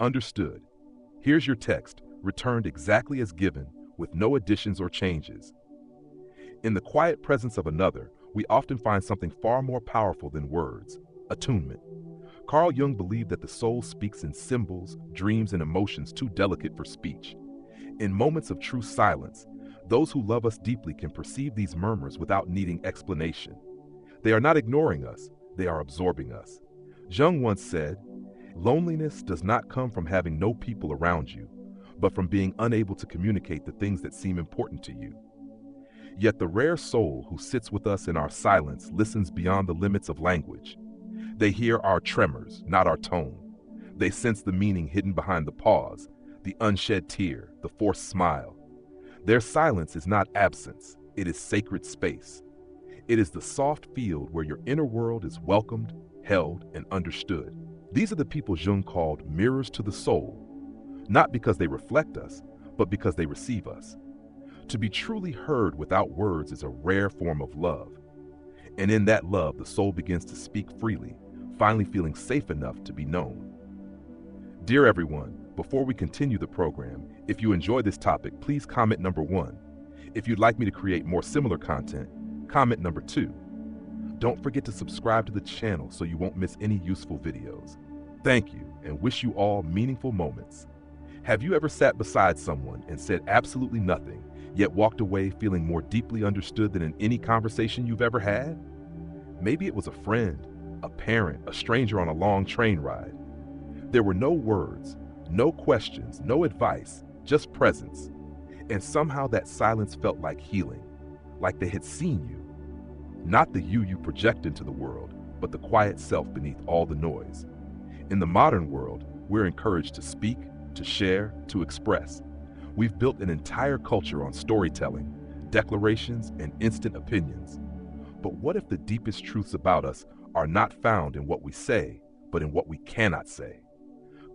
Understood. Here's your text, returned exactly as given, with no additions or changes. In the quiet presence of another, we often find something far more powerful than words: attunement. Carl Jung believed that the soul speaks in symbols, dreams, and emotions too delicate for speech. In moments of true silence, those who love us deeply can perceive these murmurs without needing explanation. They are not ignoring us, they are absorbing us. Jung once said, "Loneliness does not come from having no people around you, but from being unable to communicate the things that seem important to you." Yet the rare soul who sits with us in our silence listens beyond the limits of language. They hear our tremors, not our tone. They sense the meaning hidden behind the pause, the unshed tear, the forced smile. Their silence is not absence, it is sacred space. It is the soft field where your inner world is welcomed, held, and understood. These are the people Jung called mirrors to the soul, not because they reflect us, but because they receive us. To be truly heard without words is a rare form of love. And in that love, the soul begins to speak freely, finally feeling safe enough to be known. Dear everyone, before we continue the program, if you enjoy this topic, please comment number 1. If you'd like me to create more similar content, comment number 2. Don't forget to subscribe to the channel so you won't miss any useful videos. Thank you, and wish you all meaningful moments. Have you ever sat beside someone and said absolutely nothing, yet walked away feeling more deeply understood than in any conversation you've ever had? Maybe it was a friend, a parent, a stranger on a long train ride. There were no words, no questions, no advice, just presence. And somehow that silence felt like healing, like they had seen you. Not the you project into the world, but the quiet self beneath all the noise. In the modern world, we're encouraged to speak, to share, to express. We've built an entire culture on storytelling, declarations, and instant opinions. But what if the deepest truths about us are not found in what we say, but in what we cannot say?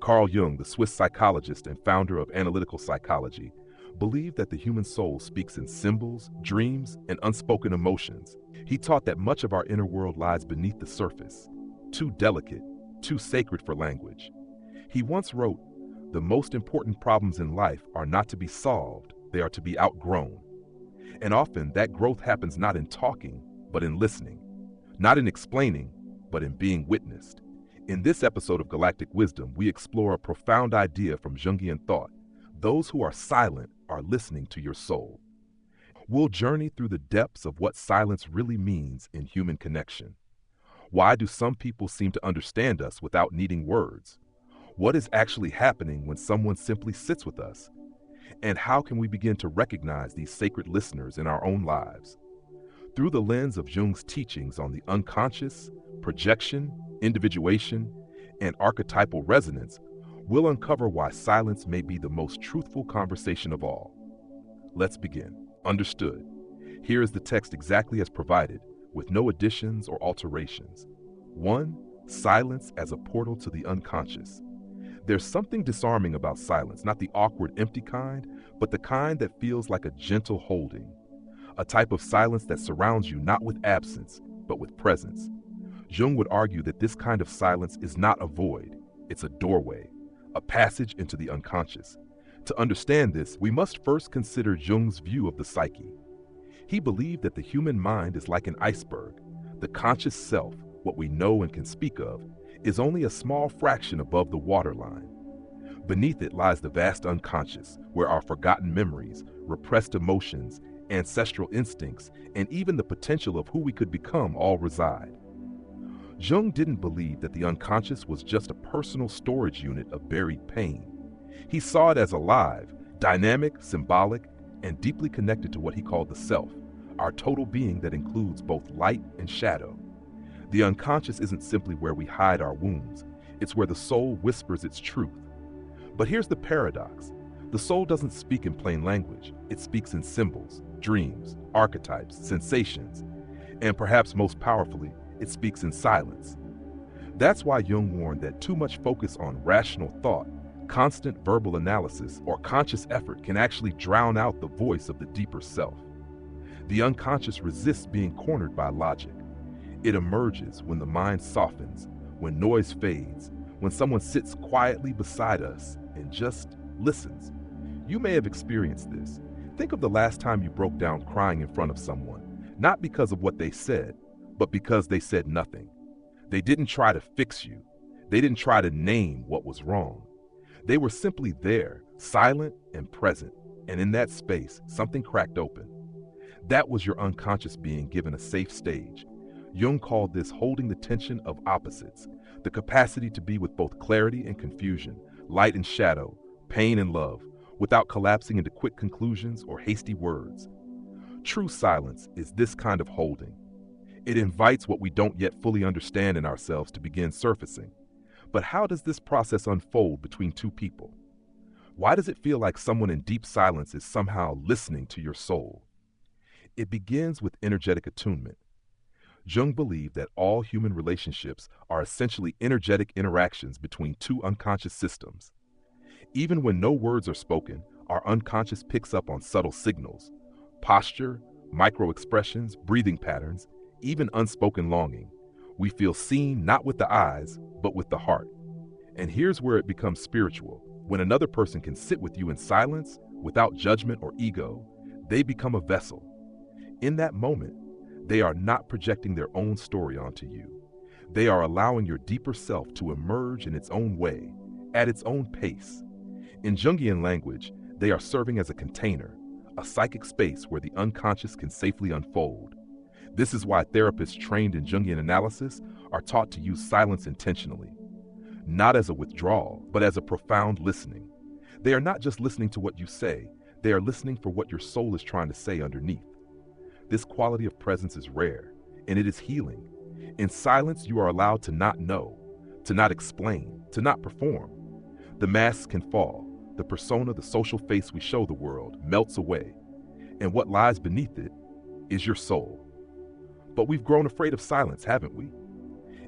Carl Jung, the Swiss psychologist and founder of analytical psychology, believed that the human soul speaks in symbols, dreams, and unspoken emotions. He taught that much of our inner world lies beneath the surface, too delicate, too sacred for language. He once wrote, "The most important problems in life are not to be solved, they are to be outgrown." And often that growth happens not in talking, but in listening, not in explaining, but in being witnessed. In this episode of Galactic Wisdom, we explore a profound idea from Jungian thought: those who are silent are listening to your soul. We'll journey through the depths of what silence really means in human connection. Why do some people seem to understand us without needing words? What is actually happening when someone simply sits with us? And how can we begin to recognize these sacred listeners in our own lives? Through the lens of Jung's teachings on the unconscious, projection, individuation, and archetypal resonance, we'll uncover why silence may be the most truthful conversation of all. Let's begin. Understood. Here is the text exactly as provided, with no additions or alterations. 1. Silence as a portal to the unconscious. There's something disarming about silence, not the awkward, empty kind, but the kind that feels like a gentle holding. A type of silence that surrounds you not with absence, but with presence. Jung would argue that this kind of silence is not a void, it's a doorway, a passage into the unconscious. To understand this, we must first consider Jung's view of the psyche. He believed that the human mind is like an iceberg. The conscious self, what we know and can speak of, is only a small fraction above the waterline. Beneath it lies the vast unconscious, where our forgotten memories, repressed emotions, ancestral instincts, and even the potential of who we could become all reside. Jung didn't believe that the unconscious was just a personal storage unit of buried pain. He saw it as alive, dynamic, symbolic, and deeply connected to what he called the self, our total being that includes both light and shadow. The unconscious isn't simply where we hide our wounds, it's where the soul whispers its truth. But here's the paradox. The soul doesn't speak in plain language, it speaks in symbols, dreams, archetypes, sensations, and perhaps most powerfully, it speaks in silence. That's why Jung warned that too much focus on rational thought, constant verbal analysis, or conscious effort can actually drown out the voice of the deeper self. The unconscious resists being cornered by logic. It emerges when the mind softens, when noise fades, when someone sits quietly beside us and just listens. You may have experienced this. Think of the last time you broke down crying in front of someone, not because of what they said, but because they said nothing. They didn't try to fix you. They didn't try to name what was wrong. They were simply there, silent and present, and in that space, something cracked open. That was your unconscious being given a safe stage. Jung called this holding the tension of opposites, the capacity to be with both clarity and confusion, light and shadow, pain and love, without collapsing into quick conclusions or hasty words. True silence is this kind of holding. It invites what we don't yet fully understand in ourselves to begin surfacing. But how does this process unfold between two people? Why does it feel like someone in deep silence is somehow listening to your soul? It begins with energetic attunement. Jung believed that all human relationships are essentially energetic interactions between two unconscious systems. Even when no words are spoken, our unconscious picks up on subtle signals, posture, micro-expressions, breathing patterns, even unspoken longing. We feel seen not with the eyes, but with the heart. And here's where it becomes spiritual. When another person can sit with you in silence, without judgment or ego, they become a vessel. In that moment, they are not projecting their own story onto you. They are allowing your deeper self to emerge in its own way, at its own pace. In Jungian language, they are serving as a container, a psychic space where the unconscious can safely unfold. This is why therapists trained in Jungian analysis are taught to use silence intentionally, not as a withdrawal, but as a profound listening. They are not just listening to what you say, they are listening for what your soul is trying to say underneath. This quality of presence is rare, and it is healing. In silence, you are allowed to not know, to not explain, to not perform. The masks can fall. The persona, the social face we show the world, melts away. And what lies beneath it is your soul. But we've grown afraid of silence, haven't we?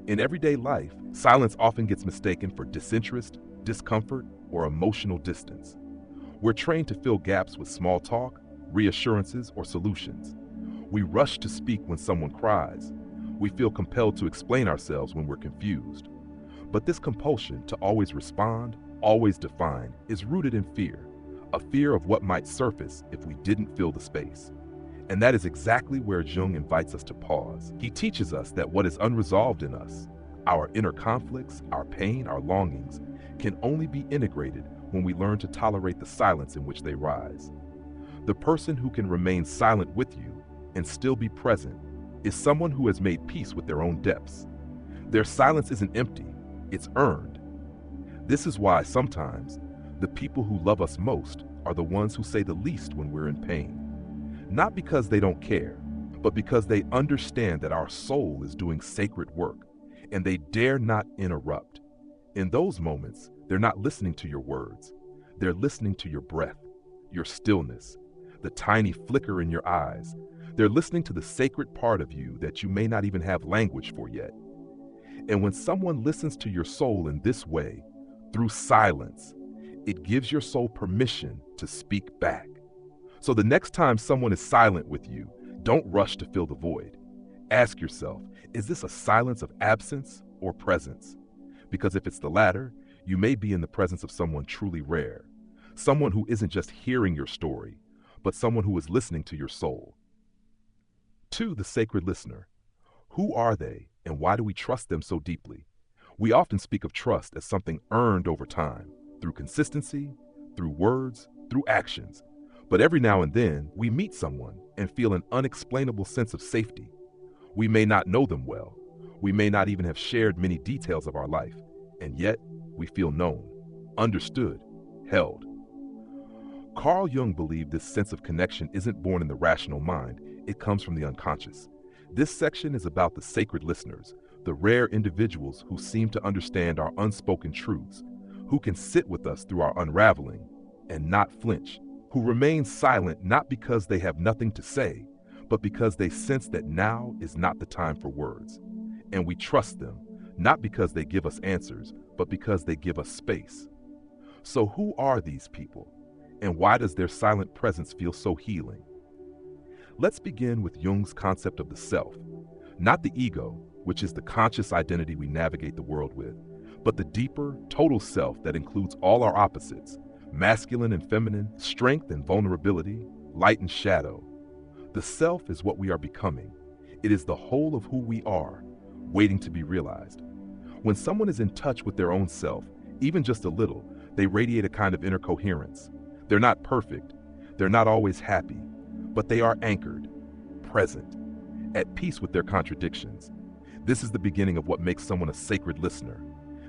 In everyday life, silence often gets mistaken for disinterest, discomfort, or emotional distance. We're trained to fill gaps with small talk, reassurances, or solutions. We rush to speak when someone cries. We feel compelled to explain ourselves when we're confused. But this compulsion to always respond, always define, is rooted in fear, a fear of what might surface if we didn't fill the space. And that is exactly where Jung invites us to pause. He teaches us that what is unresolved in us, our inner conflicts, our pain, our longings, can only be integrated when we learn to tolerate the silence in which they rise. The person who can remain silent with you and still be present is someone who has made peace with their own depths. Their silence isn't empty, it's earned. This is why sometimes the people who love us most are the ones who say the least when we're in pain. Not because they don't care, but because they understand that our soul is doing sacred work, and they dare not interrupt. In those moments, they're not listening to your words. They're listening to your breath, your stillness, the tiny flicker in your eyes. They're listening to the sacred part of you that you may not even have language for yet. And when someone listens to your soul in this way, through silence, it gives your soul permission to speak back. So the next time someone is silent with you, don't rush to fill the void. Ask yourself, is this a silence of absence or presence? Because if it's the latter, you may be in the presence of someone truly rare, someone who isn't just hearing your story, but someone who is listening to your soul. 2. The sacred listener. Who are they, and why do we trust them so deeply? We often speak of trust as something earned over time, through consistency, through words, through actions. But every now and then, we meet someone and feel an unexplainable sense of safety. We may not know them well. We may not even have shared many details of our life, and yet we feel known, understood, held. Carl Jung believed this sense of connection isn't born in the rational mind, it comes from the unconscious. This section is about the sacred listeners, the rare individuals who seem to understand our unspoken truths, who can sit with us through our unraveling and not flinch, who remain silent not because they have nothing to say, but because they sense that now is not the time for words. And we trust them, not because they give us answers, but because they give us space. So who are these people? And why does their silent presence feel so healing? Let's begin with Jung's concept of the self, not the ego, which is the conscious identity we navigate the world with, but the deeper, total self that includes all our opposites, masculine and feminine, strength and vulnerability, light and shadow. The self is what we are becoming. It is the whole of who we are, waiting to be realized. When someone is in touch with their own self, even just a little, they radiate a kind of inner coherence. They're not perfect, they're not always happy, but they are anchored, present, at peace with their contradictions. This is the beginning of what makes someone a sacred listener.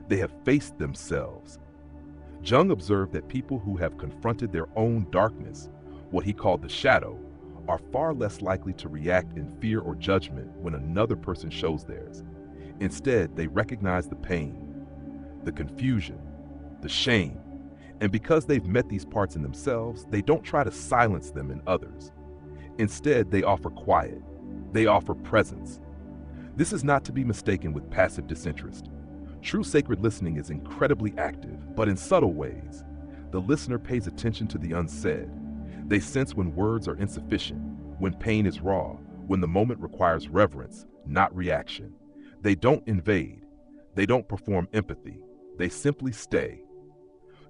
They have faced themselves. Jung observed that people who have confronted their own darkness, what he called the shadow, are far less likely to react in fear or judgment when another person shows theirs. Instead, they recognize the pain, the confusion, the shame, and because they've met these parts in themselves, they don't try to silence them in others. Instead, they offer quiet. They offer presence. This is not to be mistaken with passive disinterest. True sacred listening is incredibly active, but in subtle ways. The listener pays attention to the unsaid. They sense when words are insufficient, when pain is raw, when the moment requires reverence, not reaction. They don't invade. They don't perform empathy. They simply stay.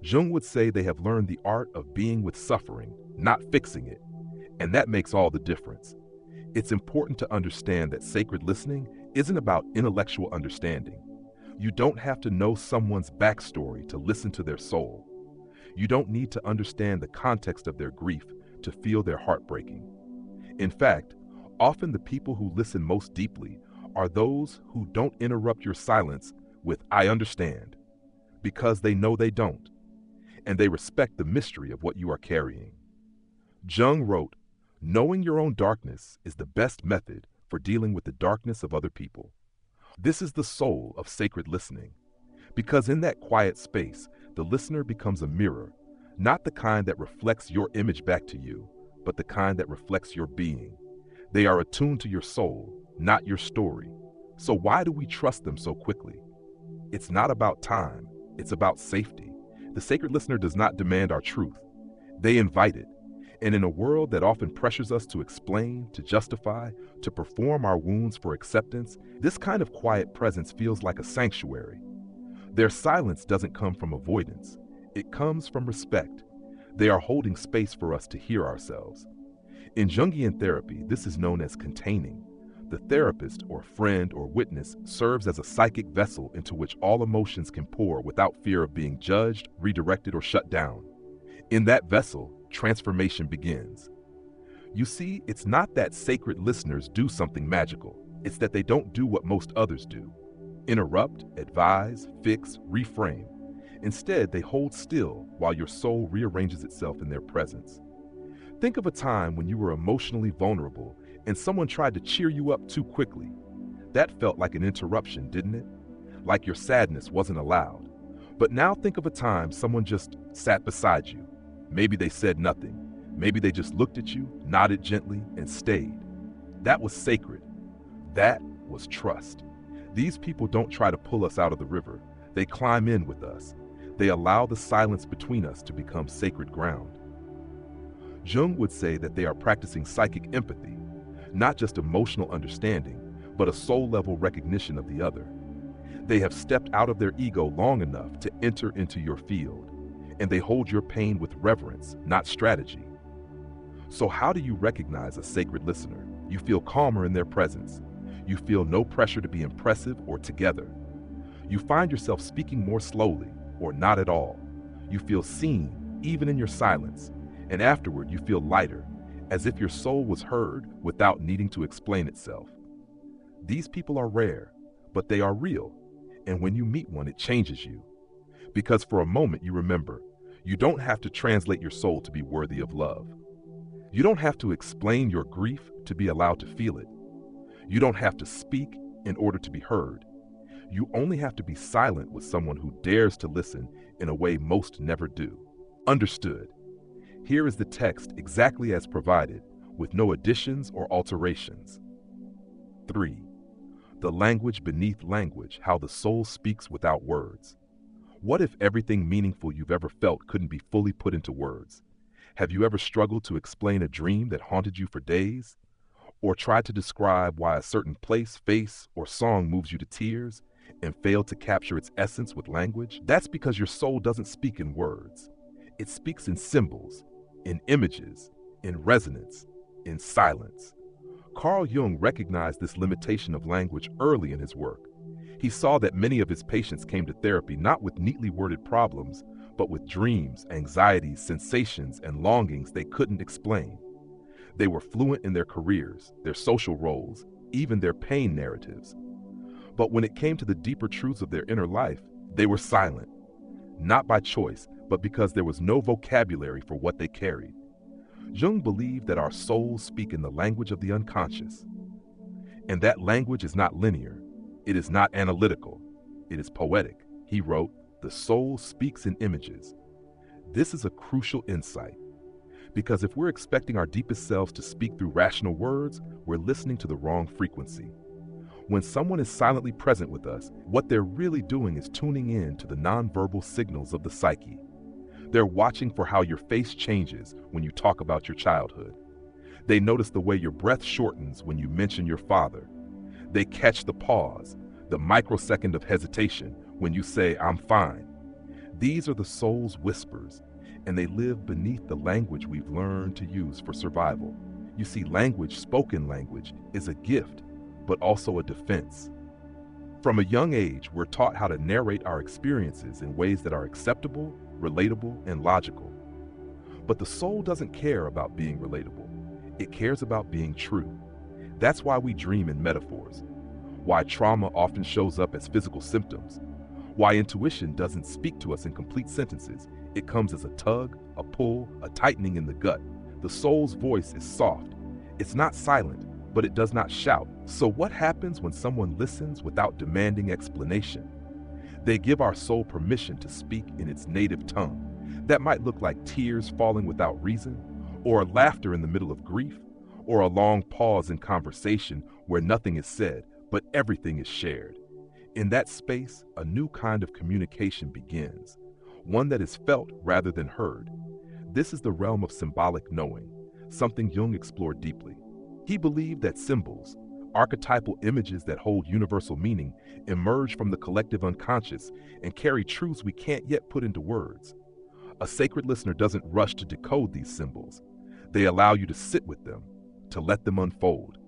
Jung would say they have learned the art of being with suffering, not fixing it. And that makes all the difference. It's important to understand that sacred listening isn't about intellectual understanding. You don't have to know someone's backstory to listen to their soul. You don't need to understand the context of their grief to feel their heart breaking. In fact, often the people who listen most deeply are those who don't interrupt your silence with "I understand," because they know they don't, and they respect the mystery of what you are carrying. Jung wrote, "Knowing your own darkness is the best method for dealing with the darkness of other people." This is the soul of sacred listening, because in that quiet space, the listener becomes a mirror, not the kind that reflects your image back to you, but the kind that reflects your being. They are attuned to your soul, not your story. So why do we trust them so quickly? It's not about time, it's about safety. The sacred listener does not demand our truth. They invite it. And in a world that often pressures us to explain, to justify, to perform our wounds for acceptance, this kind of quiet presence feels like a sanctuary. Their silence doesn't come from avoidance. It comes from respect. They are holding space for us to hear ourselves. In Jungian therapy, this is known as containing. The therapist or friend or witness serves as a psychic vessel into which all emotions can pour without fear of being judged, redirected, or shut down. In that vessel, transformation begins. You see, it's not that sacred listeners do something magical. It's that they don't do what most others do. Interrupt, advise, fix, reframe. Instead, they hold still while your soul rearranges itself in their presence. Think of a time when you were emotionally vulnerable and someone tried to cheer you up too quickly. That felt like an interruption, didn't it? Like your sadness wasn't allowed. But now think of a time someone just sat beside you. Maybe they said nothing. Maybe they just looked at you, nodded gently, and stayed. That was sacred. That was trust. These people don't try to pull us out of the river. They climb in with us. They allow the silence between us to become sacred ground. Jung would say that they are practicing psychic empathy, not just emotional understanding, but a soul-level recognition of the other. They have stepped out of their ego long enough to enter into your field, and they hold your pain with reverence, not strategy. So how do you recognize a sacred listener? You feel calmer in their presence. You feel no pressure to be impressive or together. You find yourself speaking more slowly, or not at all. You feel seen, even in your silence, and afterward you feel lighter, as if your soul was heard without needing to explain itself. These people are rare, but they are real, and when you meet one, it changes you. Because for a moment you remember, you don't have to translate your soul to be worthy of love. You don't have to explain your grief to be allowed to feel it. You don't have to speak in order to be heard. You only have to be silent with someone who dares to listen in a way most never do. Understood. Here is the text exactly as provided, with no additions or alterations. 3. The language beneath language, how the soul speaks without words. What if everything meaningful you've ever felt couldn't be fully put into words? Have you ever struggled to explain a dream that haunted you for days? Or tried to describe why a certain place, face, or song moves you to tears, and fail to capture its essence with language? That's because your soul doesn't speak in words. It speaks in symbols, in images, in resonance, in silence. Carl Jung recognized this limitation of language early in his work. He saw that many of his patients came to therapy not with neatly worded problems, but with dreams, anxieties, sensations, and longings they couldn't explain. They were fluent in their careers, their social roles, even their pain narratives. But when it came to the deeper truths of their inner life, they were silent, not by choice, but because there was no vocabulary for what they carried. Jung believed that our souls speak in the language of the unconscious. And that language is not linear. It is not analytical. It is poetic. He wrote, "The soul speaks in images." This is a crucial insight, because if we're expecting our deepest selves to speak through rational words, we're listening to the wrong frequency. When someone is silently present with us, what they're really doing is tuning in to the nonverbal signals of the psyche. They're watching for how your face changes when you talk about your childhood. They notice the way your breath shortens when you mention your father. They catch the pause, the microsecond of hesitation when you say, "I'm fine." These are the soul's whispers, and they live beneath the language we've learned to use for survival. You see, language, spoken language, is a gift, but also a defense. From a young age, we're taught how to narrate our experiences in ways that are acceptable, relatable, and logical. But the soul doesn't care about being relatable. It cares about being true. That's why we dream in metaphors, why trauma often shows up as physical symptoms, why intuition doesn't speak to us in complete sentences. It comes as a tug, a pull, a tightening in the gut. The soul's voice is soft. It's not silent, but it does not shout. So what happens when someone listens without demanding explanation? They give our soul permission to speak in its native tongue. That might look like tears falling without reason, or laughter in the middle of grief, or a long pause in conversation where nothing is said, but everything is shared. In that space, a new kind of communication begins, one that is felt rather than heard. This is the realm of symbolic knowing, something Jung explored deeply. He believed that symbols, archetypal images that hold universal meaning, emerge from the collective unconscious and carry truths we can't yet put into words. A sacred listener doesn't rush to decode these symbols. They allow you to sit with them, to let them unfold.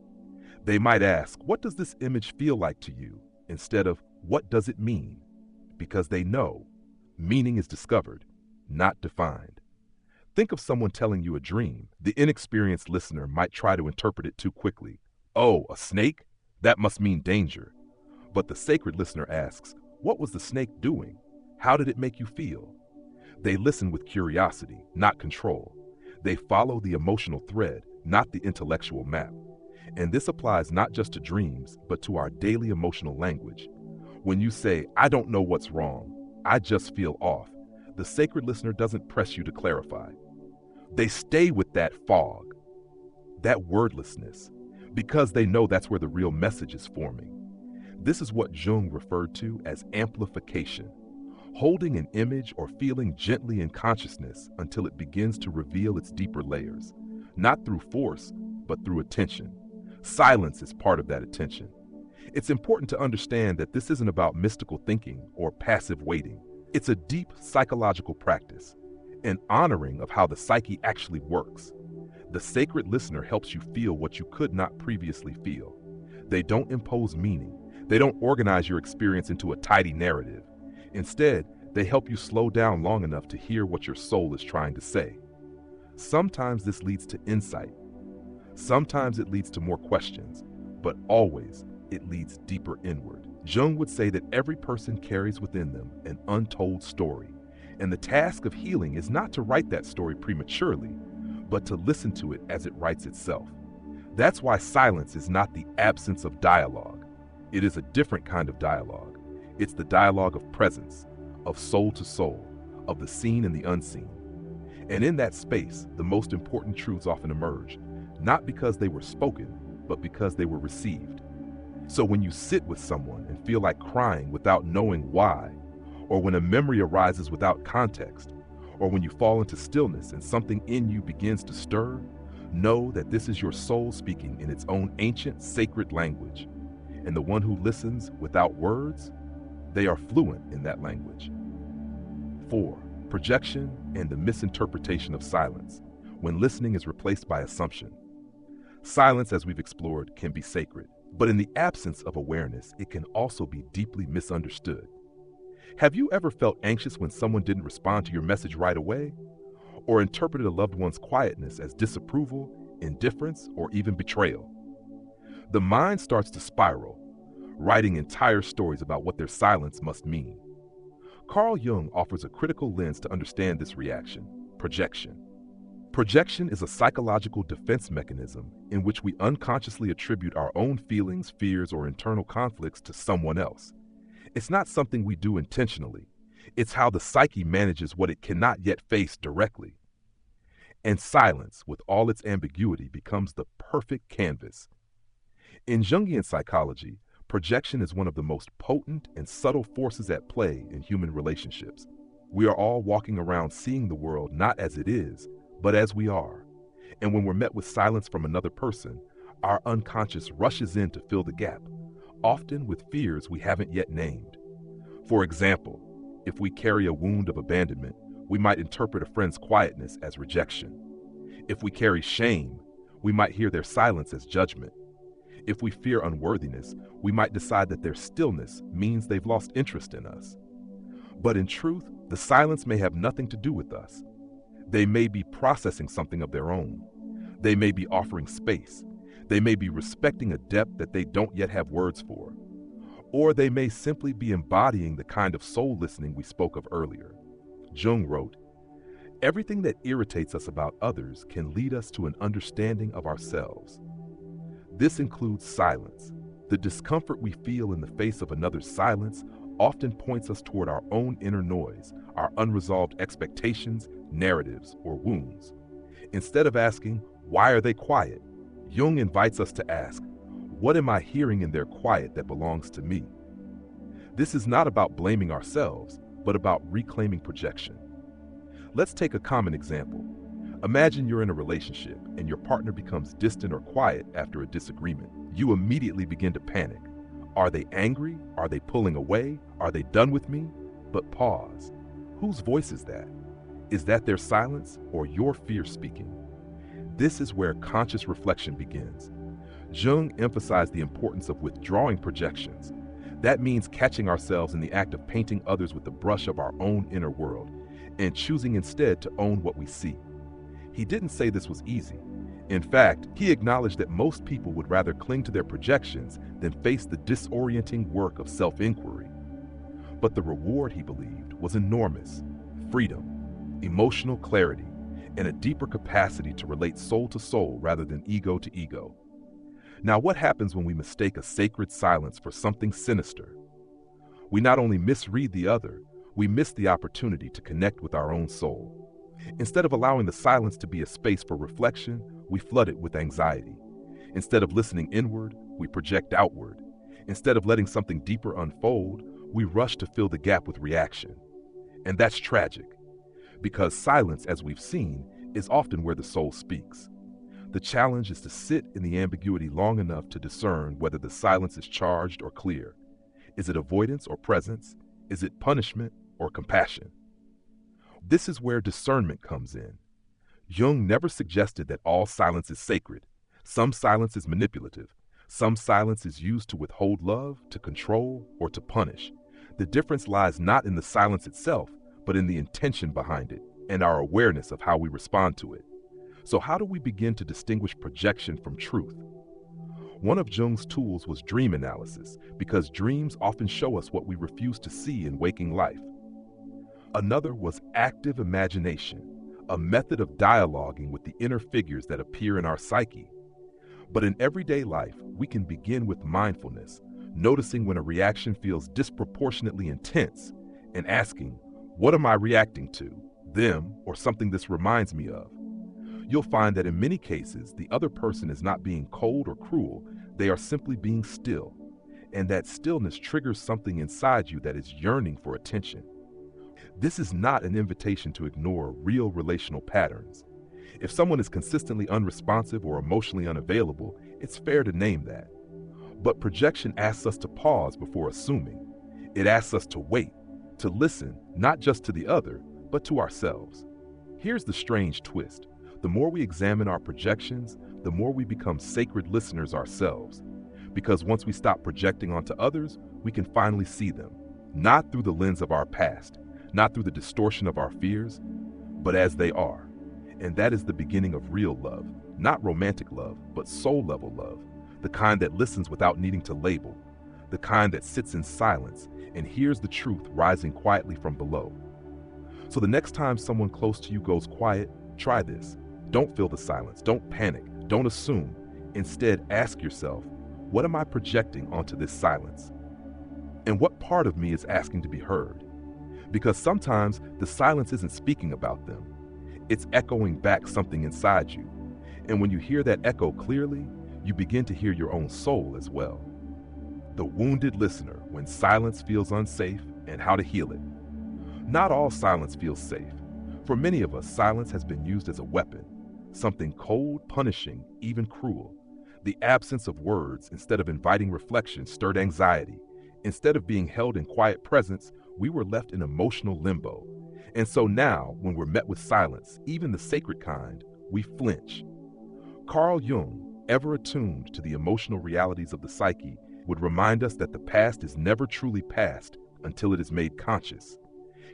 They might ask, "What does this image feel like to you?" instead of, "What does it mean?" Because they know meaning is discovered, not defined. Think of someone telling you a dream. The inexperienced listener might try to interpret it too quickly. "Oh, a snake? That must mean danger." But the sacred listener asks, "What was the snake doing? How did it make you feel?" They listen with curiosity, not control. They follow the emotional thread, not the intellectual map. And this applies not just to dreams, but to our daily emotional language. When you say, "I don't know what's wrong, I just feel off," the sacred listener doesn't press you to clarify. They stay with that fog, that wordlessness, because they know that's where the real message is forming. This is what Jung referred to as amplification, holding an image or feeling gently in consciousness until it begins to reveal its deeper layers, not through force, but through attention. Silence is part of that attention. It's important to understand that this isn't about mystical thinking or passive waiting. It's a deep psychological practice, an honoring of how the psyche actually works. The sacred listener helps you feel what you could not previously feel. They don't impose meaning. They don't organize your experience into a tidy narrative. Instead, they help you slow down long enough to hear what your soul is trying to say. Sometimes this leads to insight. Sometimes it leads to more questions, but always it leads deeper inward. Jung would say that every person carries within them an untold story, and the task of healing is not to write that story prematurely, but to listen to it as it writes itself. That's why silence is not the absence of dialogue. It is a different kind of dialogue. It's the dialogue of presence, of soul to soul, of the seen and the unseen. And in that space, the most important truths often emerge, not because they were spoken, but because they were received. So when you sit with someone and feel like crying without knowing why, or when a memory arises without context, or when you fall into stillness and something in you begins to stir, know that this is your soul speaking in its own ancient, sacred language. And the one who listens without words They are fluent in that language. 4. Projection and the misinterpretation of silence, when listening is replaced by assumption. Silence, as we've explored, can be sacred, but in the absence of awareness, it can also be deeply misunderstood. Have you ever felt anxious when someone didn't respond to your message right away? Or interpreted a loved one's quietness as disapproval, indifference, or even betrayal? The mind starts to spiral, writing entire stories about what their silence must mean. Carl Jung offers a critical lens to understand this reaction: projection. Projection is a psychological defense mechanism in which we unconsciously attribute our own feelings, fears, or internal conflicts to someone else. It's not something we do intentionally. It's how the psyche manages what it cannot yet face directly. And silence, with all its ambiguity, becomes the perfect canvas. In Jungian psychology, projection is one of the most potent and subtle forces at play in human relationships. We are all walking around seeing the world not as it is, but as we are. And when we're met with silence from another person, our unconscious rushes in to fill the gap, often with fears we haven't yet named. For example, if we carry a wound of abandonment, we might interpret a friend's quietness as rejection. If we carry shame, we might hear their silence as judgment. If we fear unworthiness, we might decide that their stillness means they've lost interest in us. But in truth, the silence may have nothing to do with us. They may be processing something of their own. They may be offering space. They may be respecting a depth that they don't yet have words for. Or they may simply be embodying the kind of soul listening we spoke of earlier. Jung wrote, "Everything that irritates us about others can lead us to an understanding of ourselves. This includes silence. The discomfort we feel in the face of another's silence often points us toward our own inner noise, our unresolved expectations, narratives, or wounds. Instead of asking, 'Why are they quiet?' Jung invites us to ask, 'What am I hearing in their quiet that belongs to me?' This is not about blaming ourselves, but about reclaiming projection. Let's take a common example. Imagine you're in a relationship and your partner becomes distant or quiet after a disagreement. You immediately begin to panic. Are they angry? Are they pulling away? Are they done with me? But pause. Whose voice is that? Is that their silence or your fear speaking? This is where conscious reflection begins. Jung emphasized the importance of withdrawing projections. That means catching ourselves in the act of painting others with the brush of our own inner world and choosing instead to own what we see. He didn't say this was easy. In fact, he acknowledged that most people would rather cling to their projections than face the disorienting work of self-inquiry. But the reward, he believed, was enormous: freedom, emotional clarity, and a deeper capacity to relate soul to soul rather than ego to ego. Now, what happens when we mistake a sacred silence for something sinister? We not only misread the other, we miss the opportunity to connect with our own soul. Instead of allowing the silence to be a space for reflection, we flood it with anxiety. Instead of listening inward, we project outward. Instead of letting something deeper unfold, we rush to fill the gap with reaction. And that's tragic, because silence, as we've seen, is often where the soul speaks. The challenge is to sit in the ambiguity long enough to discern whether the silence is charged or clear. Is it avoidance or presence? Is it punishment or compassion? This is where discernment comes in. Jung never suggested that all silence is sacred. Some silence is manipulative. Some silence is used to withhold love, to control, or to punish. The difference lies not in the silence itself, but in the intention behind it and our awareness of how we respond to it. So how do we begin to distinguish projection from truth? One of Jung's tools was dream analysis, because dreams often show us what we refuse to see in waking life. Another was active imagination, a method of dialoguing with the inner figures that appear in our psyche. But in everyday life, we can begin with mindfulness, noticing when a reaction feels disproportionately intense and asking, what am I reacting to, them, or something this reminds me of? You'll find that in many cases, the other person is not being cold or cruel, they are simply being still. And that stillness triggers something inside you that is yearning for attention. This is not an invitation to ignore real relational patterns. If someone is consistently unresponsive or emotionally unavailable, it's fair to name that. But projection asks us to pause before assuming. It asks us to wait, to listen not just to the other, but to ourselves. Here's the strange twist. The more we examine our projections, the more we become sacred listeners ourselves. Because once we stop projecting onto others, we can finally see them, not through the lens of our past, not through the distortion of our fears, but as they are. And that is the beginning of real love, not romantic love, but soul-level love, the kind that listens without needing to label, the kind that sits in silence and hears the truth rising quietly from below. So the next time someone close to you goes quiet, try this. Don't fill the silence, don't panic, don't assume. Instead, ask yourself, what am I projecting onto this silence? And what part of me is asking to be heard? Because sometimes the silence isn't speaking about them. It's echoing back something inside you. And when you hear that echo clearly, you begin to hear your own soul as well. The wounded listener, when silence feels unsafe, and how to heal it. Not all silence feels safe. For many of us, silence has been used as a weapon, something cold, punishing, even cruel. The absence of words, instead of inviting reflection, stirred anxiety. Instead of being held in quiet presence, we were left in emotional limbo. And so now, when we're met with silence, even the sacred kind, we flinch. Carl Jung, ever attuned to the emotional realities of the psyche, would remind us that the past is never truly past until it is made conscious.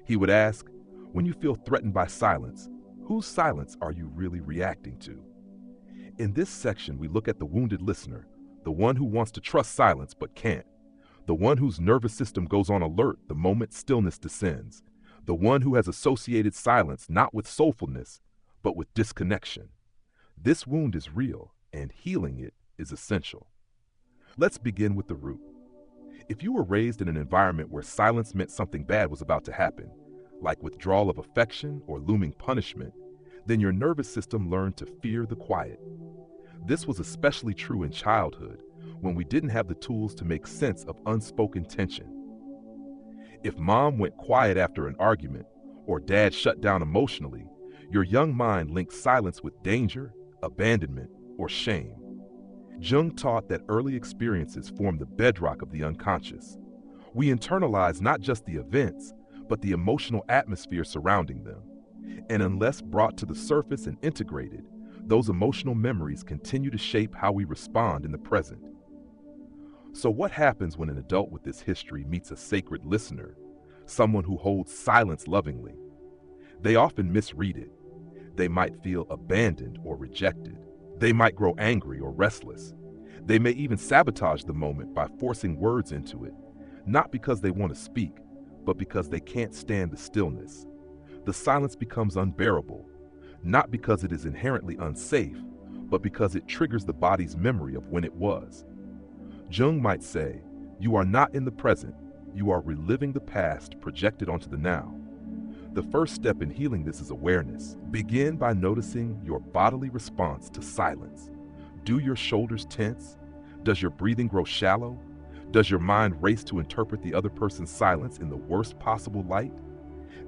He would ask, when you feel threatened by silence, whose silence are you really reacting to? In this section, we look at the wounded listener, the one who wants to trust silence but can't, the one whose nervous system goes on alert the moment stillness descends, the one who has associated silence not with soulfulness, but with disconnection. This wound is real, and healing it is essential. Let's begin with the root. If you were raised in an environment where silence meant something bad was about to happen, like withdrawal of affection or looming punishment, then your nervous system learned to fear the quiet. This was especially true in childhood, when we didn't have the tools to make sense of unspoken tension. If mom went quiet after an argument, or dad shut down emotionally, your young mind linked silence with danger, abandonment, or shame. Jung taught that early experiences form the bedrock of the unconscious. We internalize not just the events, but the emotional atmosphere surrounding them. And unless brought to the surface and integrated, those emotional memories continue to shape how we respond in the present. So what happens when an adult with this history meets a sacred listener, someone who holds silence lovingly? They often misread it. They might feel abandoned or rejected. They might grow angry or restless. They may even sabotage the moment by forcing words into it, not because they want to speak, but because they can't stand the stillness. The silence becomes unbearable, not because it is inherently unsafe, but because it triggers the body's memory of when it was. Jung might say, you are not in the present, you are reliving the past projected onto the now. The first step in healing this is awareness. Begin by noticing your bodily response to silence. Do your shoulders tense? Does your breathing grow shallow? Does your mind race to interpret the other person's silence in the worst possible light?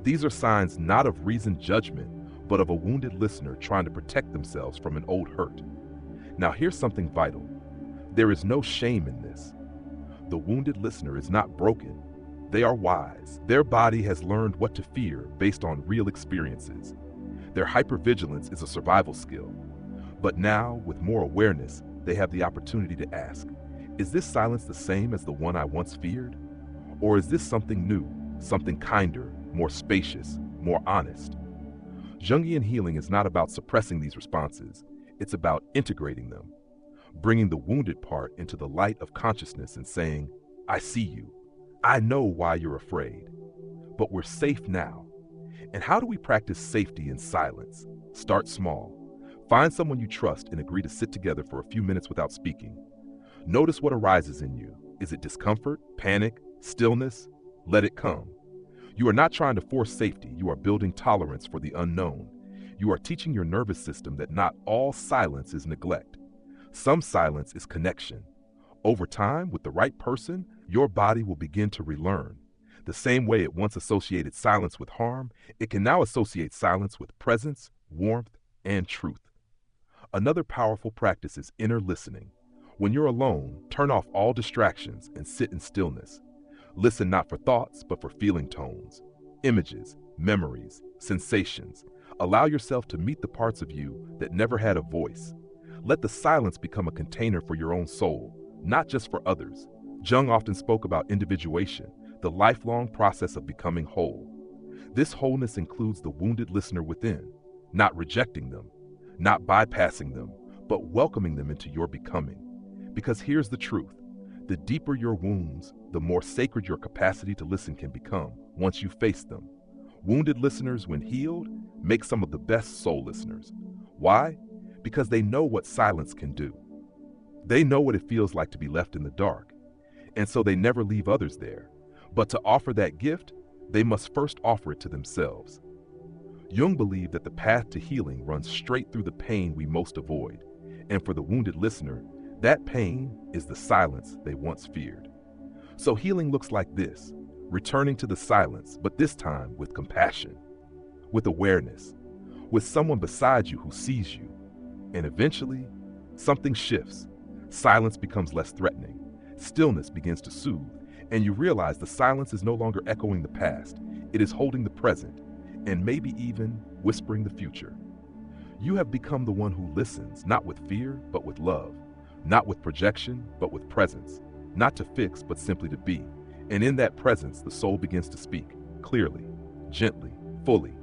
These are signs not of reasoned judgment, but of a wounded listener trying to protect themselves from an old hurt. Now here's something vital. There is no shame in this. The wounded listener is not broken. They are wise. Their body has learned what to fear based on real experiences. Their hypervigilance is a survival skill. But now, with more awareness, they have the opportunity to ask, is this silence the same as the one I once feared? Or is this something new, something kinder, more spacious, more honest? Jungian healing is not about suppressing these responses. It's about integrating them, bringing the wounded part into the light of consciousness and saying, I see you. I know why you're afraid, but we're safe now. And how do we practice safety in silence? Start small. Find someone you trust and agree to sit together for a few minutes without speaking. Notice what arises in you. Is it discomfort, panic, stillness? Let it come. You are not trying to force safety. You are building tolerance for the unknown. You are teaching your nervous system that not all silence is neglect. Some silence is connection. Over time, with the right person, your body will begin to relearn. The same way it once associated silence with harm, it can now associate silence with presence, warmth, and truth. Another powerful practice is inner listening. When you're alone, turn off all distractions and sit in stillness. Listen not for thoughts, but for feeling tones, images, memories, sensations. Allow yourself to meet the parts of you that never had a voice. Let the silence become a container for your own soul, not just for others. Jung often spoke about individuation, the lifelong process of becoming whole. This wholeness includes the wounded listener within, not rejecting them, not bypassing them, but welcoming them into your becoming. Because here's the truth. The deeper your wounds, the more sacred your capacity to listen can become once you face them. Wounded listeners, when healed, make some of the best soul listeners. Why? Because they know what silence can do. They know what it feels like to be left in the dark, and so they never leave others there. But to offer that gift, they must first offer it to themselves. Jung believed that the path to healing runs straight through the pain we most avoid, and for the wounded listener, that pain is the silence they once feared. So healing looks like this, returning to the silence, but this time with compassion, with awareness, with someone beside you who sees you. And eventually, something shifts. Silence becomes less threatening. Stillness begins to soothe, and you realize the silence is no longer echoing the past. It is holding the present, and maybe even whispering the future. You have become the one who listens, not with fear, but with love. Not with projection, but with presence. Not to fix, but simply to be. And in that presence, the soul begins to speak, clearly, gently, fully.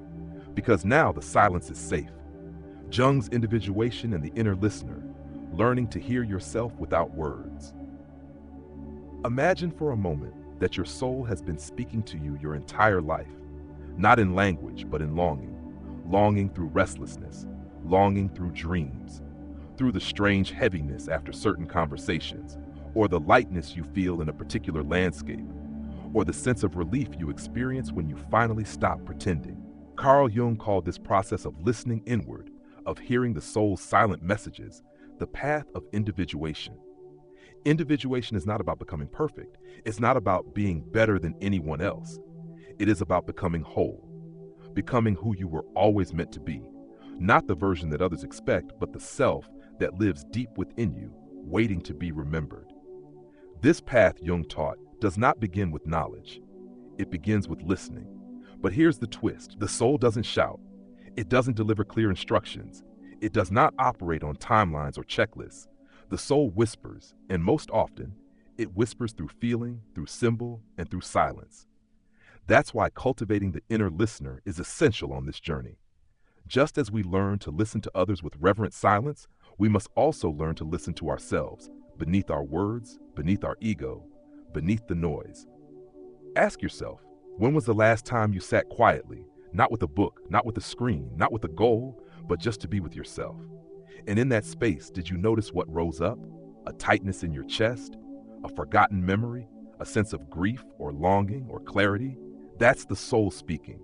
Because now the silence is safe. Jung's individuation and the inner listener, learning to hear yourself without words. Imagine for a moment that your soul has been speaking to you your entire life, not in language, but in longing. Longing through restlessness, longing through dreams, through the strange heaviness after certain conversations, or the lightness you feel in a particular landscape, or the sense of relief you experience when you finally stop pretending. Carl Jung called this process of listening inward, of hearing the soul's silent messages, the path of individuation. Individuation is not about becoming perfect. It's not about being better than anyone else. It is about becoming whole, becoming who you were always meant to be, not the version that others expect, but the self that lives deep within you, waiting to be remembered. This path, Jung taught, does not begin with knowledge. It begins with listening. But here's the twist. The soul doesn't shout. It doesn't deliver clear instructions. It does not operate on timelines or checklists. The soul whispers, and most often, it whispers through feeling, through symbol, and through silence. That's why cultivating the inner listener is essential on this journey. Just as we learn to listen to others with reverent silence, we must also learn to listen to ourselves, beneath our words, beneath our ego, beneath the noise. Ask yourself, when was the last time you sat quietly, not with a book, not with a screen, not with a goal, but just to be with yourself? And in that space, did you notice what rose up? A tightness in your chest? A forgotten memory? A sense of grief or longing or clarity? That's the soul speaking.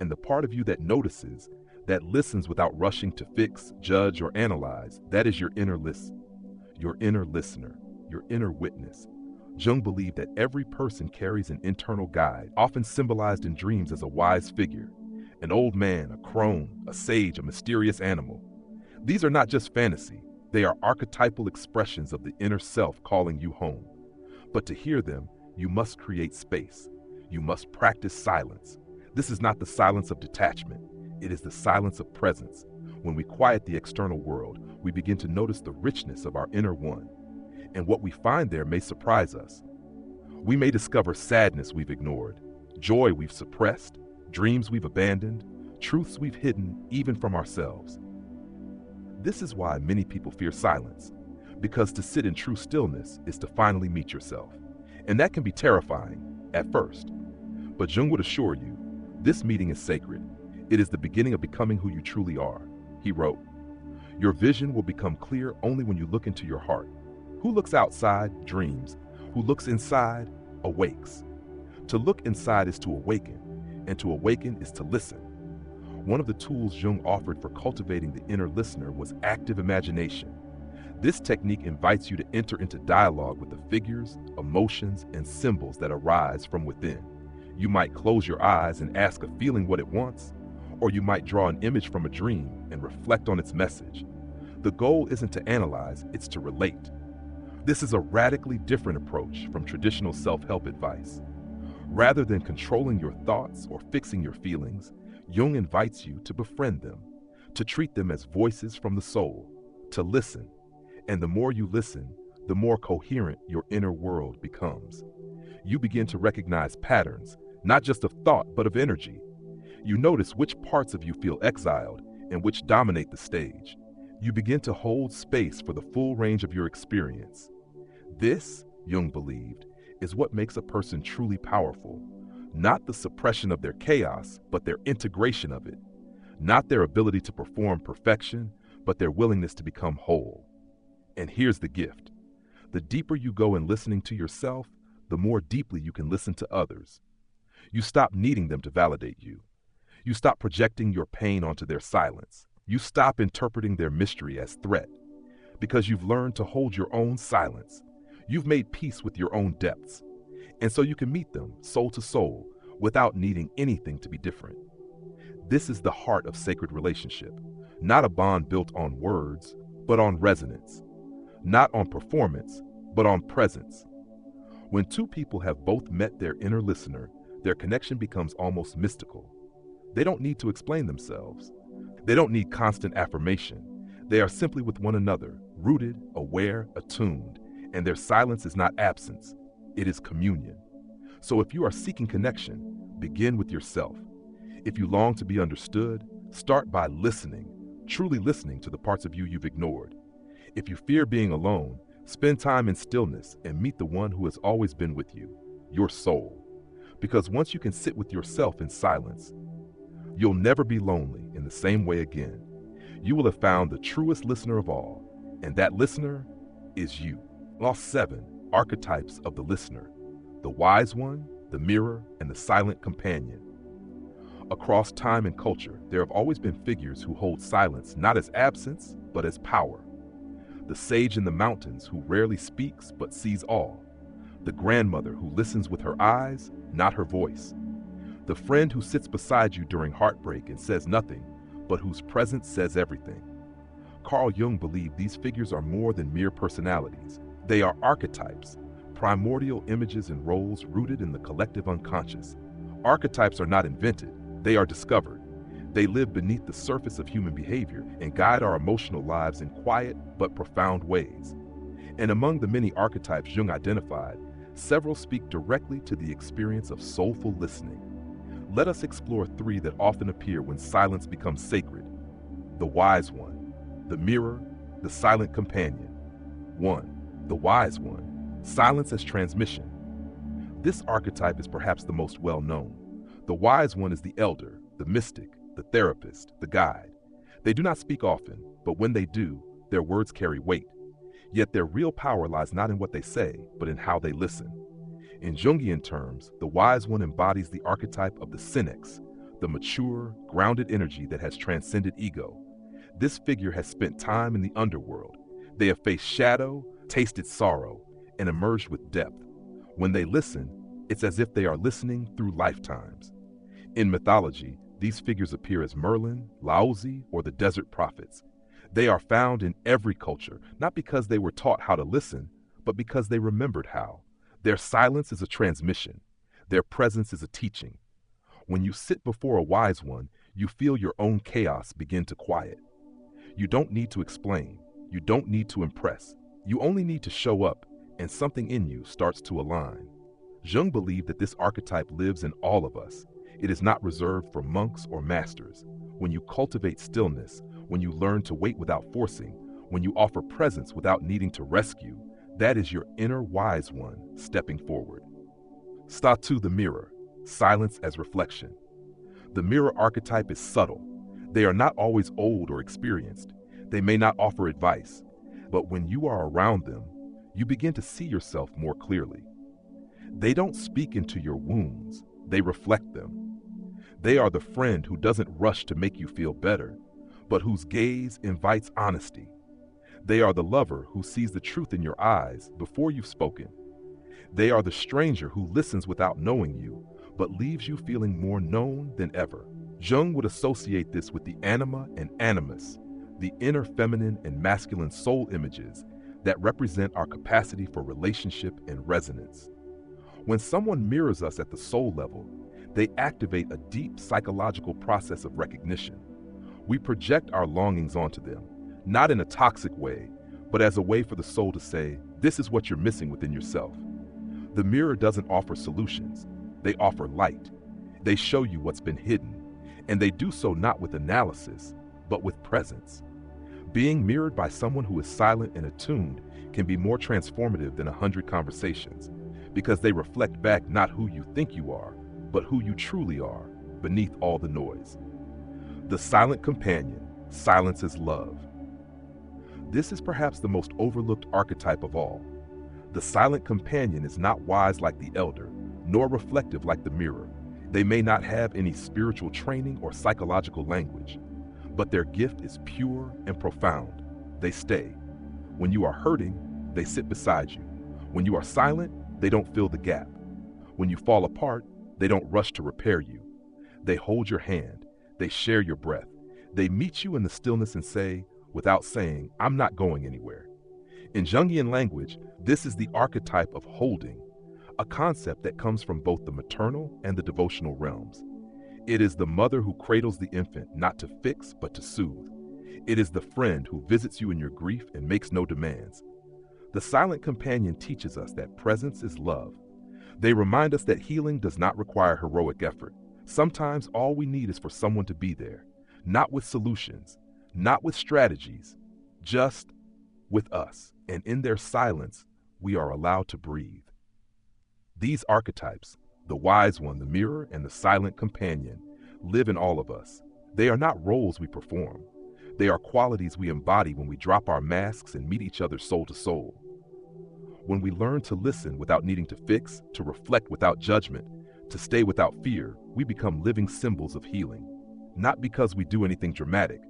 And the part of you that notices, that listens without rushing to fix, judge, or analyze, that is your inner your inner listener, your inner witness. Jung believed that every person carries an internal guide, often symbolized in dreams as a wise figure, an old man, a crone, a sage, a mysterious animal. These are not just fantasy, they are archetypal expressions of the inner self calling you home. But to hear them, you must create space. You must practice silence. This is not the silence of detachment. It is the silence of presence. When we quiet the external world, we begin to notice the richness of our inner one. And what we find there may surprise us. We may discover sadness we've ignored, joy we've suppressed, dreams we've abandoned, truths we've hidden even from ourselves. This is why many people fear silence, because to sit in true stillness is to finally meet yourself. And that can be terrifying at first. But Jung would assure you, this meeting is sacred. It is the beginning of becoming who you truly are. He wrote, "Your vision will become clear only when you look into your heart. Who looks outside dreams. Who looks inside awakes. To look inside is to awaken, and to awaken is to listen." One of the tools Jung offered for cultivating the inner listener was active imagination. This technique invites you to enter into dialogue with the figures, emotions, and symbols that arise from within. You might close your eyes and ask a feeling what it wants, or you might draw an image from a dream and reflect on its message. The goal isn't to analyze, it's to relate. This is a radically different approach from traditional self-help advice. Rather than controlling your thoughts or fixing your feelings, Jung invites you to befriend them, to treat them as voices from the soul, to listen. And the more you listen, the more coherent your inner world becomes. You begin to recognize patterns, not just of thought, but of energy. You notice which parts of you feel exiled and which dominate the stage. You begin to hold space for the full range of your experience. This, Jung believed, is what makes a person truly powerful. Not the suppression of their chaos, but their integration of it. Not their ability to perform perfection, but their willingness to become whole. And here's the gift. The deeper you go in listening to yourself, the more deeply you can listen to others. You stop needing them to validate you. You stop projecting your pain onto their silence. You stop interpreting their mystery as threat. Because you've learned to hold your own silence. You've made peace with your own depths. And so you can meet them soul to soul without needing anything to be different. This is the heart of sacred relationship. Not a bond built on words, but on resonance. Not on performance, but on presence. When two people have both met their inner listener, their connection becomes almost mystical. They don't need to explain themselves. They don't need constant affirmation. They are simply with one another, rooted, aware, attuned, and their silence is not absence, it is communion. So if you are seeking connection, begin with yourself. If you long to be understood, start by listening, truly listening to the parts of you you've ignored. If you fear being alone, spend time in stillness and meet the one who has always been with you, your soul. Because once you can sit with yourself in silence, you'll never be lonely in the same way again. You will have found the truest listener of all, and that listener is you. Law 7, Archetypes of the Listener: the wise one, the mirror, and the silent companion. Across time and culture, there have always been figures who hold silence not as absence, but as power. The sage in the mountains who rarely speaks but sees all. The grandmother who listens with her eyes, not her voice. The friend who sits beside you during heartbreak and says nothing, but whose presence says everything. Carl Jung believed these figures are more than mere personalities. They are archetypes, primordial images and roles rooted in the collective unconscious. Archetypes are not invented, they are discovered. They live beneath the surface of human behavior and guide our emotional lives in quiet but profound ways. And among the many archetypes Jung identified, several speak directly to the experience of soulful listening. Let us explore 3 that often appear when silence becomes sacred: the wise one, the mirror, the silent companion. 1. The wise one, silence as transmission. This archetype is perhaps the most well-known. The wise one is the elder, the mystic, the therapist, the guide. They do not speak often, but when they do, their words carry weight. Yet their real power lies not in what they say, but in how they listen. In Jungian terms, the wise one embodies the archetype of the Synex, the mature, grounded energy that has transcended ego. This figure has spent time in the underworld. They have faced shadow, tasted sorrow, and emerged with depth. When they listen, it's as if they are listening through lifetimes. In mythology, these figures appear as Merlin, Laozi, or the desert prophets. They are found in every culture, not because they were taught how to listen, but because they remembered how. Their silence is a transmission. Their presence is a teaching. When you sit before a wise one, you feel your own chaos begin to quiet. You don't need to explain. You don't need to impress. You only need to show up, and something in you starts to align. Jung believed that this archetype lives in all of us. It is not reserved for monks or masters. When you cultivate stillness, when you learn to wait without forcing, when you offer presence without needing to rescue, that is your inner wise one stepping forward. Statu the mirror, silence as reflection. The mirror archetype is subtle. They are not always old or experienced. They may not offer advice, but when you are around them, you begin to see yourself more clearly. They don't speak into your wounds, they reflect them. They are the friend who doesn't rush to make you feel better, but whose gaze invites honesty. They are the lover who sees the truth in your eyes before you've spoken. They are the stranger who listens without knowing you, but leaves you feeling more known than ever. Jung would associate this with the anima and animus, the inner feminine and masculine soul images that represent our capacity for relationship and resonance. When someone mirrors us at the soul level, they activate a deep psychological process of recognition. We project our longings onto them, not in a toxic way, but as a way for the soul to say, this is what you're missing within yourself. The mirror doesn't offer solutions. They offer light. They show you what's been hidden, and they do so not with analysis, but with presence. Being mirrored by someone who is silent and attuned can be more transformative than 100 conversations, because they reflect back not who you think you are, but who you truly are, beneath all the noise. The silent companion silences love. This is perhaps the most overlooked archetype of all. The silent companion is not wise like the elder, nor reflective like the mirror. They may not have any spiritual training or psychological language, but their gift is pure and profound. They stay. When you are hurting, they sit beside you. When you are silent, they don't fill the gap. When you fall apart, they don't rush to repair you. They hold your hand. They share your breath. They meet you in the stillness and say, without saying, I'm not going anywhere. In Jungian language, this is the archetype of holding, a concept that comes from both the maternal and the devotional realms. It is the mother who cradles the infant not to fix but to soothe. It is the friend who visits you in your grief and makes no demands. The silent companion teaches us that presence is love. They remind us that healing does not require heroic effort. Sometimes all we need is for someone to be there, not with solutions, not with strategies, just with us. And in their silence, we are allowed to breathe. These archetypes, the wise one, the mirror, and the silent companion, live in all of us. They are not roles we perform. They are qualities we embody when we drop our masks and meet each other soul to soul. When we learn to listen without needing to fix, to reflect without judgment, to stay without fear, we become living symbols of healing. Not because we do anything dramatic,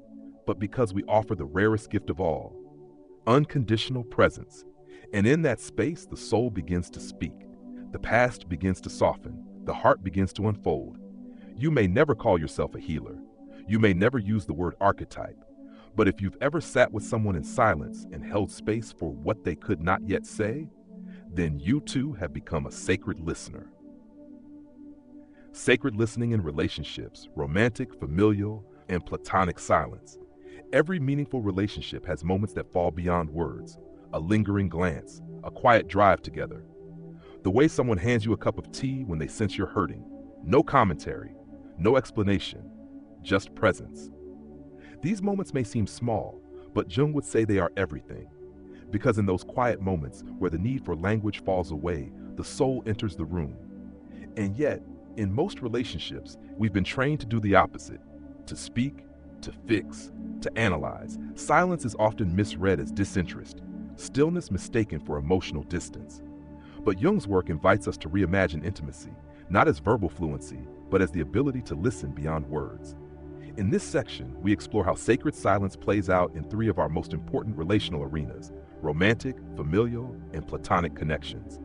but because we offer the rarest gift of all, unconditional presence. And in that space, the soul begins to speak. The past begins to soften. The heart begins to unfold. You may never call yourself a healer. You may never use the word archetype. But if you've ever sat with someone in silence and held space for what they could not yet say, then you too have become a sacred listener. Sacred listening in relationships, romantic, familial, and platonic silence. Every meaningful relationship has moments that fall beyond words, a lingering glance, a quiet drive together. The way someone hands you a cup of tea when they sense you're hurting. No commentary, no explanation, just presence. These moments may seem small, but Jung would say they are everything. Because in those quiet moments where the need for language falls away, the soul enters the room. And yet, in most relationships, we've been trained to do the opposite, to speak, to fix, to analyze. Silence is often misread as disinterest, stillness mistaken for emotional distance. But Jung's work invites us to reimagine intimacy, not as verbal fluency, but as the ability to listen beyond words. In this section, we explore how sacred silence plays out in three of our most important relational arenas: romantic, familial, and platonic connections.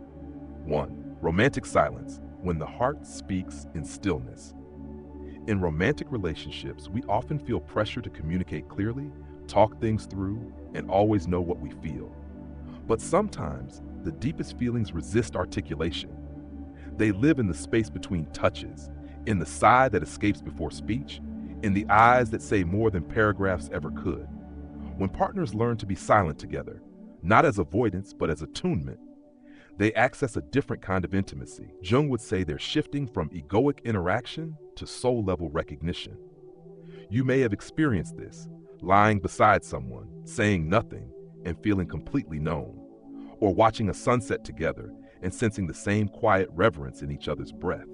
1. Romantic silence, when the heart speaks in stillness. In romantic relationships, we often feel pressure to communicate clearly, talk things through, and always know what we feel. But sometimes, the deepest feelings resist articulation. They live in the space between touches, in the sigh that escapes before speech, in the eyes that say more than paragraphs ever could. When partners learn to be silent together, not as avoidance but as attunement, they access a different kind of intimacy. Jung would say they're shifting from egoic interaction to soul-level recognition. You may have experienced this, lying beside someone, saying nothing, and feeling completely known, or watching a sunset together and sensing the same quiet reverence in each other's breath.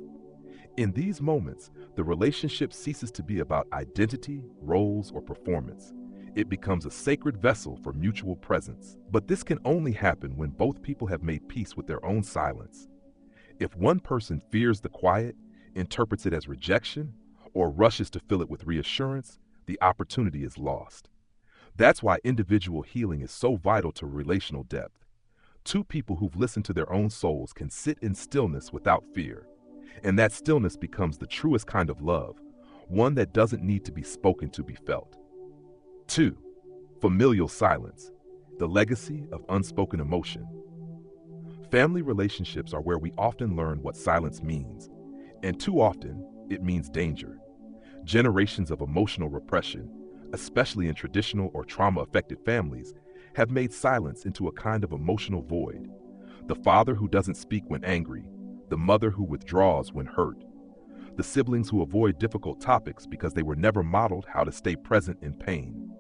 In these moments, the relationship ceases to be about identity, roles, or performance. It becomes a sacred vessel for mutual presence. But this can only happen when both people have made peace with their own silence. If one person fears the quiet, interprets it as rejection, or rushes to fill it with reassurance, the opportunity is lost. That's why individual healing is so vital to relational depth. Two people who've listened to their own souls can sit in stillness without fear. And that stillness becomes the truest kind of love, one that doesn't need to be spoken to be felt. 2. Familial silence, the legacy of unspoken emotion. Family relationships are where we often learn what silence means, and too often, it means danger. Generations of emotional repression, especially in traditional or trauma-affected families, have made silence into a kind of emotional void. The father who doesn't speak when angry, the mother who withdraws when hurt, the siblings who avoid difficult topics because they were never modeled how to stay present in pain.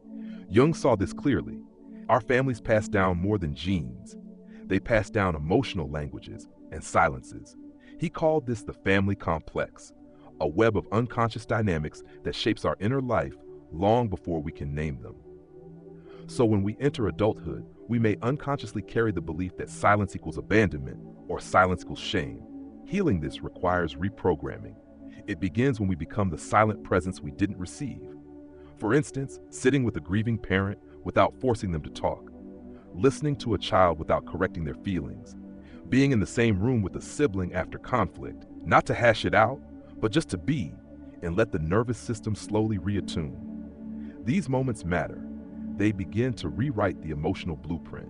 Jung saw this clearly. Our families pass down more than genes. They pass down emotional languages and silences. He called this the family complex, a web of unconscious dynamics that shapes our inner life long before we can name them. So when we enter adulthood, we may unconsciously carry the belief that silence equals abandonment or silence equals shame. Healing this requires reprogramming. It begins when we become the silent presence we didn't receive. For instance, sitting with a grieving parent without forcing them to talk, listening to a child without correcting their feelings, being in the same room with a sibling after conflict, not to hash it out, but just to be and let the nervous system slowly reattune. These moments matter. They begin to rewrite the emotional blueprint.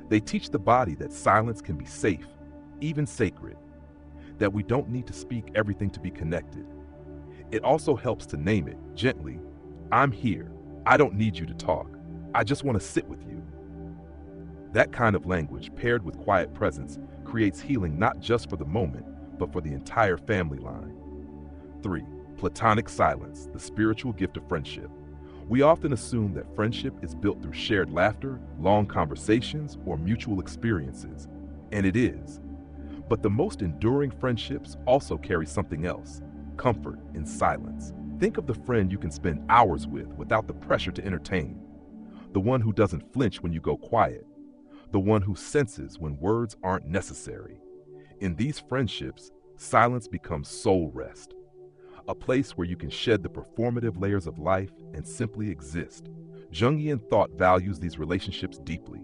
They teach the body that silence can be safe, even sacred, that we don't need to speak everything to be connected. It also helps to name it gently. I'm here. I don't need you to talk. I just want to sit with you. That kind of language, paired with quiet presence, creates healing not just for the moment, but for the entire family line. 3. Platonic silence, the spiritual gift of friendship. We often assume that friendship is built through shared laughter, long conversations, or mutual experiences, and it is. But the most enduring friendships also carry something else: comfort in silence. Think of the friend you can spend hours with without the pressure to entertain. The one who doesn't flinch when you go quiet. The one who senses when words aren't necessary. In these friendships, silence becomes soul rest. A place where you can shed the performative layers of life and simply exist. Jungian thought values these relationships deeply.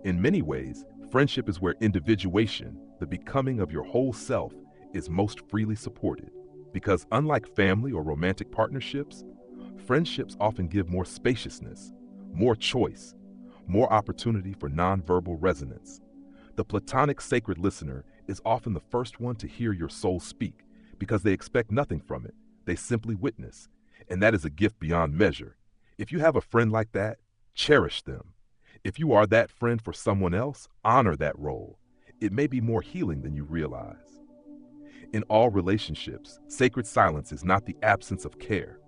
In many ways, friendship is where individuation, the becoming of your whole self, is most freely supported. Because unlike family or romantic partnerships, friendships often give more spaciousness, more choice, more opportunity for nonverbal resonance. The platonic sacred listener is often the first one to hear your soul speak because they expect nothing from it. They simply witness, and that is a gift beyond measure. If you have a friend like that, cherish them. If you are that friend for someone else, honor that role. It may be more healing than you realize. In all relationships, sacred silence is not the absence of care.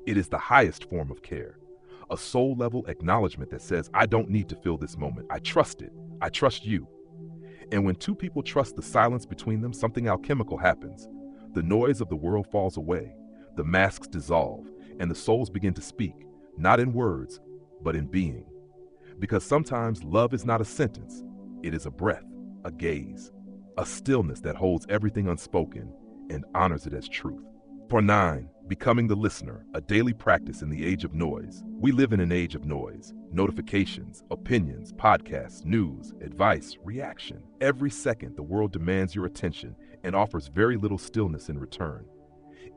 It is the highest form of care. A soul-level acknowledgement that says, I don't need to feel this moment. I trust it. I trust you. And when two people trust the silence between them, something alchemical happens. The noise of the world falls away. The masks dissolve, and the souls begin to speak, not in words, but in being. Because sometimes love is not a sentence. It is a breath, a gaze, a stillness that holds everything unspoken and honors it as truth. For 9, becoming the listener, a daily practice in the age of noise. We live in an age of noise. Notifications, opinions, podcasts, news, advice, reaction. Every second, the world demands your attention and offers very little stillness in return.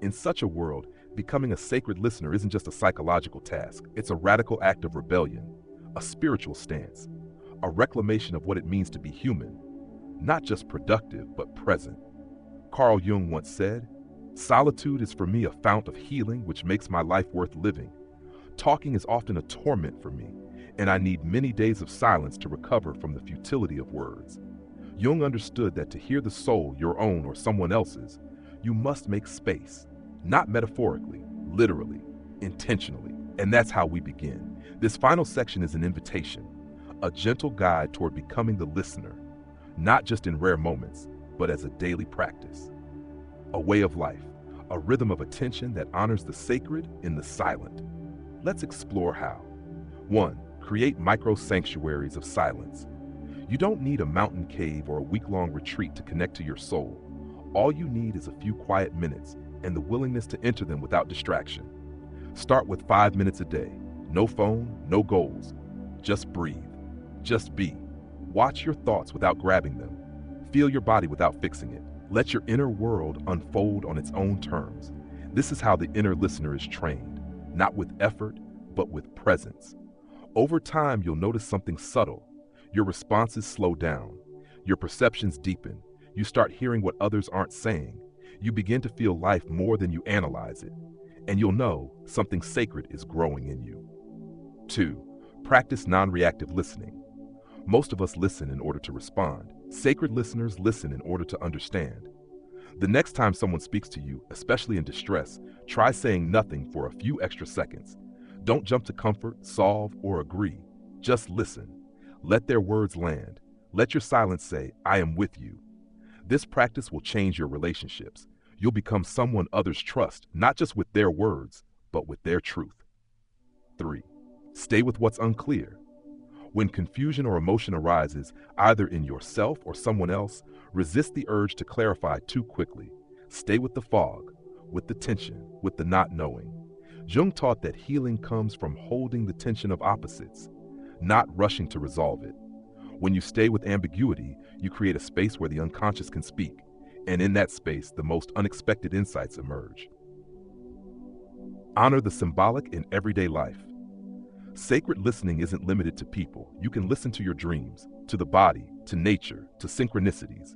In such a world, becoming a sacred listener isn't just a psychological task. It's a radical act of rebellion, a spiritual stance, a reclamation of what it means to be human, not just productive, but present. Carl Jung once said, "Solitude is for me a fount of healing which makes my life worth living. Talking is often a torment for me, and I need many days of silence to recover from the futility of words." Jung understood that to hear the soul, your own or someone else's, you must make space, not metaphorically, literally, intentionally. And that's how we begin. This final section is an invitation, a gentle guide toward becoming the listener, not just in rare moments, but as a daily practice. A way of life, a rhythm of attention that honors the sacred in the silent. Let's explore how. 1. Create micro sanctuaries of silence. You don't need a mountain cave or a week-long retreat to connect to your soul. All you need is a few quiet minutes and the willingness to enter them without distraction. Start with 5 minutes a day. No phone, no goals. Just breathe. Just be. Watch your thoughts without grabbing them. Feel your body without fixing it. Let your inner world unfold on its own terms. This is how the inner listener is trained, not with effort, but with presence. Over time, you'll notice something subtle. Your responses slow down. Your perceptions deepen. You start hearing what others aren't saying. You begin to feel life more than you analyze it. And you'll know something sacred is growing in you. 2. Practice non-reactive listening. Most of us listen in order to respond. Sacred listeners listen in order to understand. The next time someone speaks to you, especially in distress, try saying nothing for a few extra seconds. Don't jump to comfort, solve, or agree. Just listen. Let their words land. Let your silence say, "I am with you." This practice will change your relationships. You'll become someone others trust, not just with their words, but with their truth. 3. Stay with what's unclear. When confusion or emotion arises, either in yourself or someone else, resist the urge to clarify too quickly. Stay with the fog, with the tension, with the not knowing. Jung taught that healing comes from holding the tension of opposites, not rushing to resolve it. When you stay with ambiguity, you create a space where the unconscious can speak, and in that space, the most unexpected insights emerge. Honor the symbolic in everyday life. Sacred listening isn't limited to people. You can listen to your dreams, to the body, to nature, to synchronicities.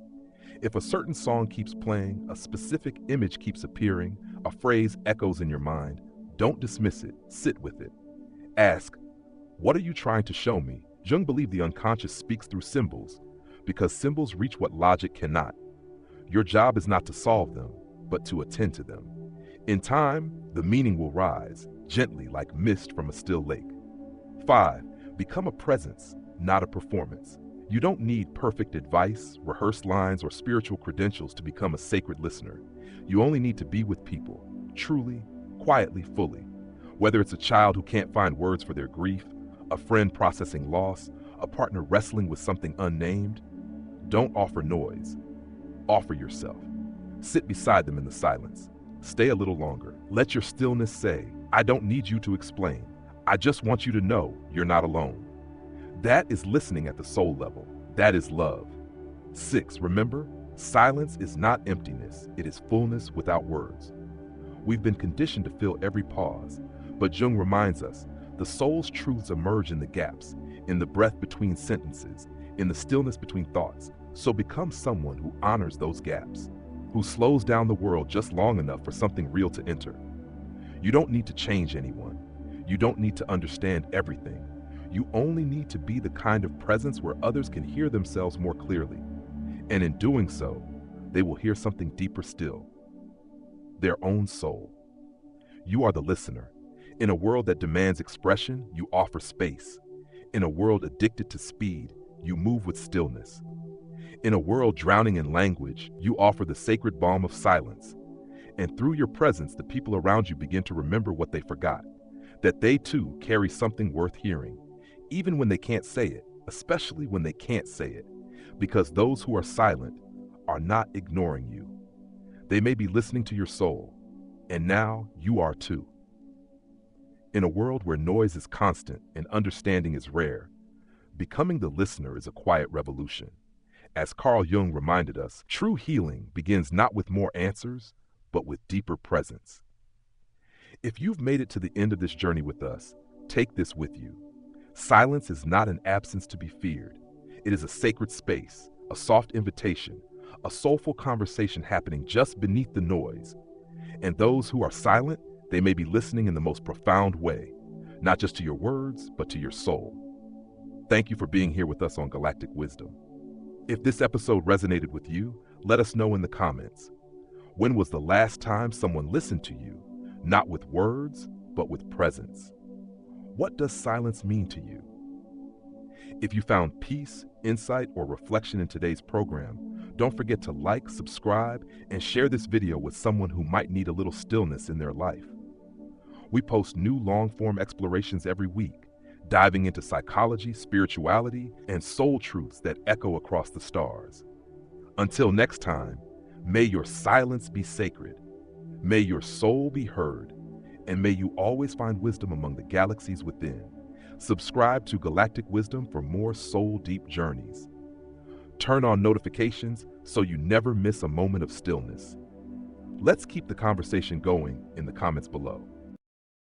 If a certain song keeps playing, a specific image keeps appearing, a phrase echoes in your mind, don't dismiss it, sit with it. Ask, what are you trying to show me? Jung believed the unconscious speaks through symbols, because symbols reach what logic cannot. Your job is not to solve them, but to attend to them. In time, the meaning will rise, gently like mist from a still lake. 5. Become a presence, not a performance. You don't need perfect advice, rehearsed lines, or spiritual credentials to become a sacred listener. You only need to be with people, truly, quietly, fully. Whether it's a child who can't find words for their grief, a friend processing loss, a partner wrestling with something unnamed, don't offer noise. Offer yourself. Sit beside them in the silence. Stay a little longer. Let your stillness say, I don't need you to explain. I just want you to know you're not alone. That is listening at the soul level. That is love. 6. Remember, silence is not emptiness. It is fullness without words. We've been conditioned to fill every pause, but Jung reminds us, the soul's truths emerge in the gaps, in the breath between sentences, in the stillness between thoughts. So become someone who honors those gaps, who slows down the world just long enough for something real to enter. You don't need to change anyone. You don't need to understand everything. You only need to be the kind of presence where others can hear themselves more clearly. And in doing so, they will hear something deeper still, their own soul. You are the listener. In a world that demands expression, you offer space. In a world addicted to speed, you move with stillness. In a world drowning in language, you offer the sacred balm of silence. And through your presence, the people around you begin to remember what they forgot, that they too carry something worth hearing, even when they can't say it, especially when they can't say it, because those who are silent are not ignoring you. They may be listening to your soul, and now you are too. In a world where noise is constant and understanding is rare, becoming the listener is a quiet revolution. As Carl Jung reminded us, true healing begins not with more answers, but with deeper presence. If you've made it to the end of this journey with us, take this with you. Silence is not an absence to be feared. It is a sacred space, a soft invitation, a soulful conversation happening just beneath the noise. And those who are silent, they may be listening in the most profound way, not just to your words, but to your soul. Thank you for being here with us on Galactic Wisdom. If this episode resonated with you, let us know in the comments. When was the last time someone listened to you, not with words, but with presence? What does silence mean to you? If you found peace, insight, or reflection in today's program, don't forget to like, subscribe, and share this video with someone who might need a little stillness in their life. We post new long-form explorations every week, diving into psychology, spirituality, and soul truths that echo across the stars. Until next time, may your silence be sacred, may your soul be heard, and may you always find wisdom among the galaxies within. Subscribe to Galactic Wisdom for more soul-deep journeys. Turn on notifications so you never miss a moment of stillness. Let's keep the conversation going in the comments below.